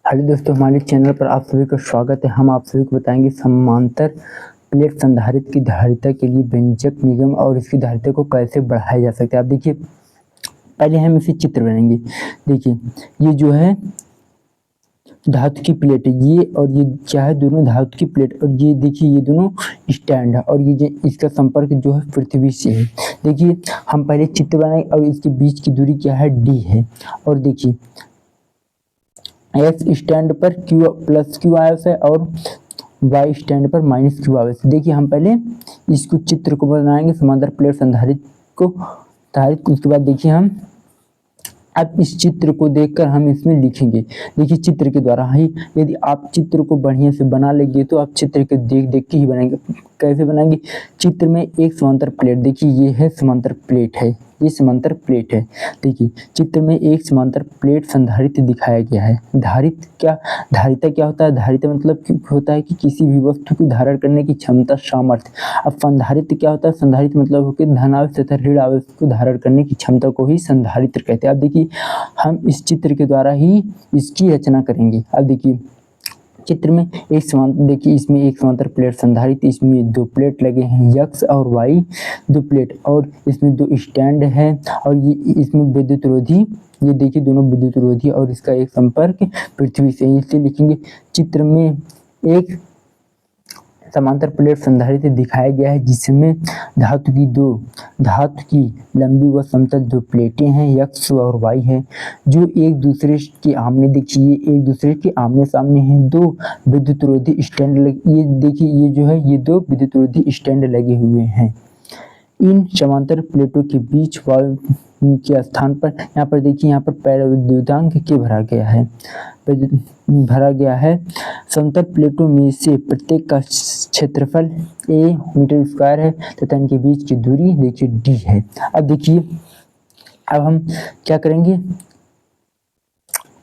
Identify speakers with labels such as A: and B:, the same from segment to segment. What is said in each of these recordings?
A: Hello दोस्तों, हमारे channel पर आप सभी का स्वागत है। हम आप सभी को बताएंगे समांतर प्लेट संधारित्र की धारिता के लिए व्यंजक निगम और इसकी धारिता को कैसे बढ़ाया जा सकता है। आप देखिए, पहले हम इसे चित्र बनाएंगे। देखिए, ये जो है धातु की प्लेट है, ये और ये क्या है, दोनों धातु की प्लेट। और ये देखिए, ये दोनों स्टैंड है और ये जो इसका संपर्क जो है पृथ्वी से है। देखिए, हम पहले चित्र बनाएंगे और इसके बीच की दूरी क्या है, डी है। और देखिए, एक्स स्टैंड पर क्यू प्लस क्यू आयस है और वाई स्टैंड पर माइनस क्यू आयस। देखिए, हम पहले इसको चित्र को बनाएंगे, समांतर प्लेट संधारित्र को धारित। उसके बाद देखिए, हम अब इस चित्र को देखकर हम इसमें लिखेंगे। देखिए, चित्र के द्वारा ही, यदि आप चित्र को बढ़िया से बना लेंगे तो आप चित्र के देख देख के ही बनाएंगे। कैसे बनाएंगे? चित्र में एक समांतर प्लेट, देखिए ये है समांतर प्लेट है, ये समांतर प्लेट है। देखिए, चित्र में एक समांतर प्लेट संधारित्र दिखाया गया है। धारिता क्या होता है? धारिता मतलब होता है कि किसी भी वस्तु को धारण करने की क्षमता, सामर्थ्य। अब संधारित्र क्या होता है? संधारित्र मतलब होकर धनावेश तथा ऋण आवेश को धारण करने की क्षमता को ही संधारित्र कहते हैं। अब देखिए, हम इस चित्र के द्वारा ही इसकी रचना करेंगे। अब देखिए, चित्र में एक समांतर, देखिए इसमें एक समांतर प्लेट संधारित्र, इसमें दो प्लेट लगे हैं, एक्स और वाई, दो प्लेट, और इसमें दो स्टैंड है और ये इसमें विद्युत रोधी, ये देखिए दोनों विद्युत रोधी और इसका एक संपर्क पृथ्वी से। इसलिए लिखेंगे, चित्र में एक समांतर प्लेट संधारित्र दिखाया गया है जिसमें धातु की लंबी व समतल दो प्लेटें हैं, एक्स और वाई हैं, जो एक दूसरे के आमने, देखिए एक दूसरे के आमने सामने हैं। दो विद्युत रोधी स्टैंड लगे, ये देखिए ये जो है, ये दो विद्युत रोधी स्टैंड लगे हुए हैं। इन समांतर प्लेटों के बीच वायु के स्थान पर, यहाँ पर देखिए, यहाँ पर पैराविद्युतांक के भरा गया है। समतल प्लेटों में से प्रत्येक का क्षेत्रफल a मीटर स्क्वायर है तथा इनके बीच की दूरी देखिए d है। अब देखिए, अब हम क्या करेंगे,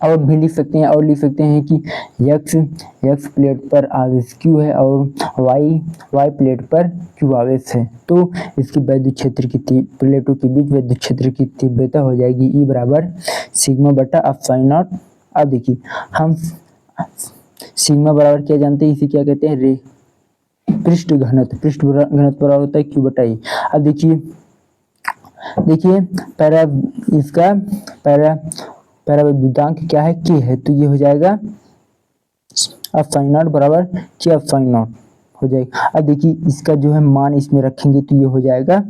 A: और भी लिख सकते हैं, और लिख सकते हैं कि x प्लेट पर आवेश q है और y प्लेट पर q आवेश है। तो इसकी विद्युत क्षेत्र की प्लेटों के बीच विद्युत क्षेत्र की तीव्रता हो जाएगी E बराबर सिग्मा बटा एप्सिलॉन नॉट। अब देखिए, हम सिग्मा बराबर क्या जानते हैं, इसे क्या कहते हैं, पृष्ठ घनत्व बराबर होता है q बटा E। अब देखिए पैराविद्युतांक क्या है, k है, तो ये हो जाएगा एप्सिलॉन नॉट बराबर k एप्सिलॉन नॉट हो जाएगा। अब देखिए, इसका जो है मान इसमें रखेंगे तो ये हो जाएगा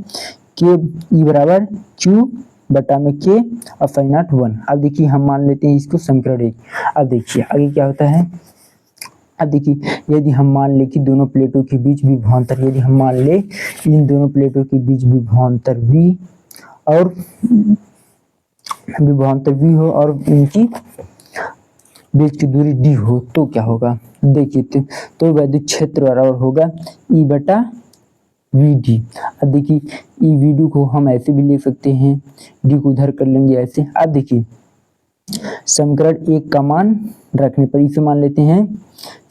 A: k E बराबर q बटा में k एप्सिलॉन नॉट 1। अब देखिए, हम मान लेते हैं इसको समीकरण 1। अब देखिए आगे क्या होता है। अब देखिए, यदि हम मान ले कि दोनों प्लेटों के बीच विभवांतर, यदि हम मान ले इन दोनों प्लेटों के बीच विभवांतर v हो और इनकी बीच की दूरी d हो, तो क्या होगा, देखिए तो विद्युत क्षेत्र बराबर होगा E बटा Vd। अब देखिए, E Vd को हम ऐसे भी लिख सकते हैं, d को उधर कर लेंगे ऐसे। अब देखिए, समीकरण 1 का मान रखने पर, इसे मान लेते हैं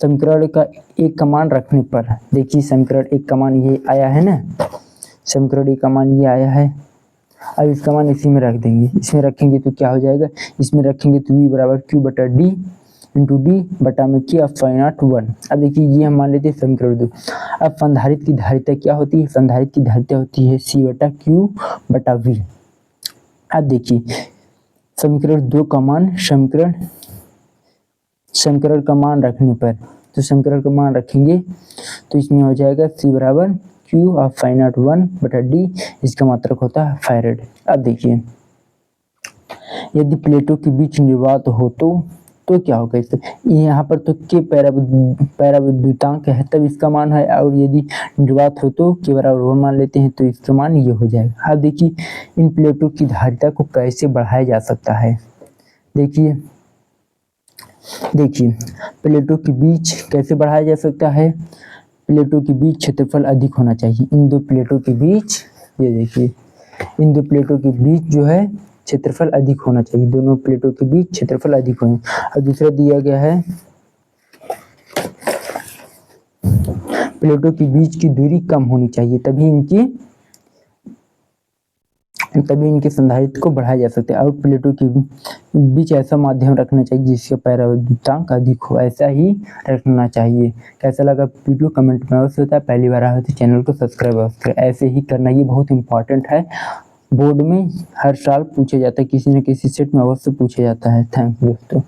A: समीकरण का 1 का मान रखने पर, देखिए समीकरण 1 का मान ये आया है ना, समीकरण 1 का मान ये आया है। अब इसका मान इसी में रख देंगे, इसमें रखेंगे तो क्या हो जाएगा, इसमें रखेंगे तो v बराबर q बटा d इंटू डी बटा में k एप्सिलॉन नॉट 1। अब देखिए, ये हम मान लेते हैं समीकरण 2। अब संधारित्र की धारिता क्या होती है, संधारित्र की धारिता होती है c बटा q बटा v। अब देखिए, समीकरण 2 का मान समीकरण का मान रखने पर, तो समीकरण का मान रखेंगे तो इसमें हो जाएगा c बराबर q एप्सिलॉन नॉट 1 बटा d, इसका मात्रक होता है फैराड। अब देखिए, यदि प्लेटों के बीच निर्वात हो तो क्या होगा, इससे यहाँ पर तो k पैराविद्युतांक है तब इसका मान है, और यदि निर्वात हो तो k बराबर 1 मान लेते हैं तो इसका मान ये हो जाएगा। अब देखिए, इन प्लेटों की धारिता को कैसे बढ़ाया जा सकता है। देखिए प्लेटों के बीच कैसे बढ़ाया जा सकता है, प्लेटों के बीच क्षेत्रफल अधिक होना चाहिए। इन दो प्लेटों के बीच, ये देखिए, इन दो प्लेटों के बीच जो है क्षेत्रफल अधिक होना चाहिए, दोनों प्लेटों के बीच क्षेत्रफल अधिक होना। और दूसरा दिया गया है, प्लेटों के बीच की दूरी कम होनी चाहिए, तभी इनकी तभी इनके संधारित्र को बढ़ाया जा सकता है। और प्लेटों के बीच ऐसा माध्यम रखना चाहिए जिसके परावर्तनांक अधिक हो, ऐसा ही रखना चाहिए। कैसा लगा वीडियो कमेंट में अवश्य बताएं। पहली बार आए तो चैनल को सब्सक्राइब अवश्य करें। ऐसे ही करना, ये बहुत इंपॉर्टेंट है। बोर्ड में हर साल पूछा जाता है, किसी न किसी सेट में अवश्य पूछा जाता है। थैंक यू दोस्तों।